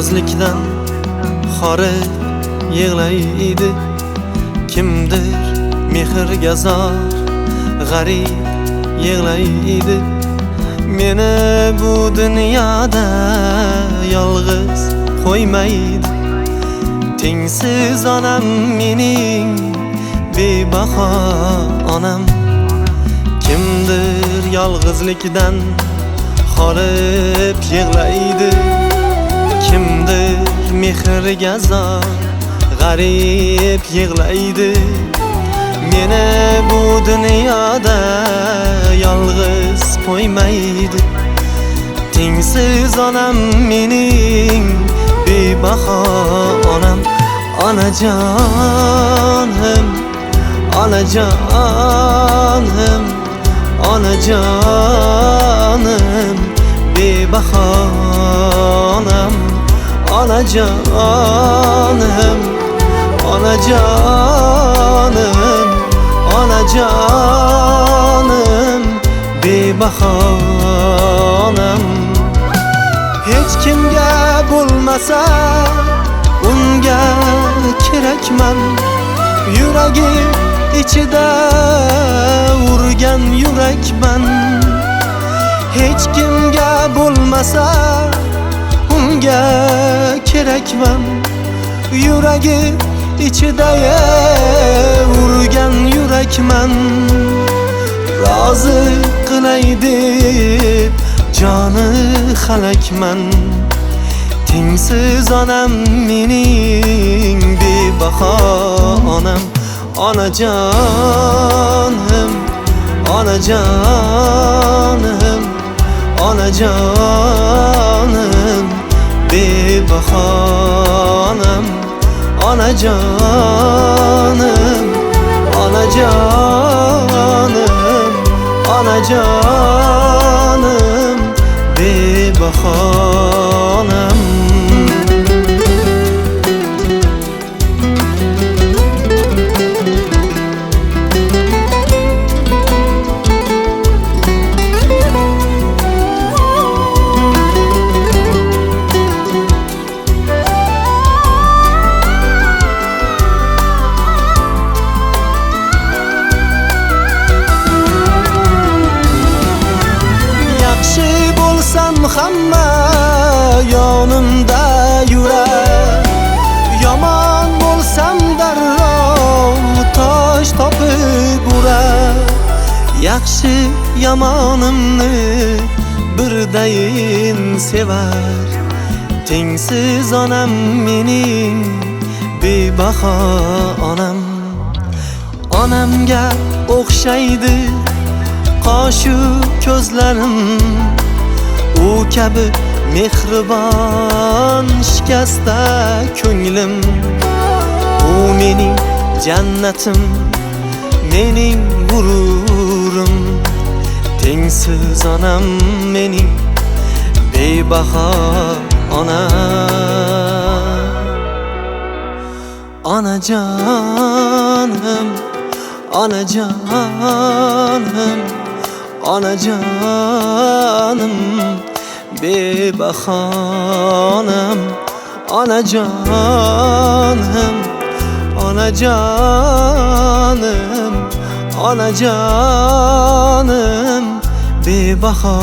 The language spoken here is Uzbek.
yolg'izlikdan horib yig'laydi. Kimdir mehrga zor g'arib yig'laydi. Meni bu dunyoda yolg'iz qo'ymaydi. Tengsiz onam mening, bebaho onam. Kimdir yolg'izlikdan horib yig'laydi. Kimdir mehrga zor g'arib yig'laydi. Meni bu dunyoda yolg'iz qo'ymaydi. Tengsiz onam mening, bebaho onam. Onajonim, onajonim, onajonim, bebaho onam. Onajonim, onajonim, onajonim, bebaho onam. Hech kimga bo'lmasa unga kerakman. Yuragi ichida urgan yurakman. Hech kimga bo'lmasa unga kerakman. Yuragi ichida urgan yurakman. Rozi qilay deb joni halakman. Tengsiz onam mening, bebaho onam. Onajonim, onajonim, onajonim, bebaho onam. Onajonim, onajonim, onajonim, bebaho onam. Hamma yonimda yurar. Yomon bo'lsam darrov tosh topib urar. Yaxshi yomonimni birdayin sevar. Tengsiz onam mening, bebaho onam. Onamga o'xshaydi qoshu ko'zlarim. U kabi mehribon shikasta ko'nglim. U mening jannatim, mening g'ururim. Tengsiz onam mening, bebaho onam. Onajonim, onajonim, onajonim, bebaho onam. Onajonim, onajonim, onajonim, bebaho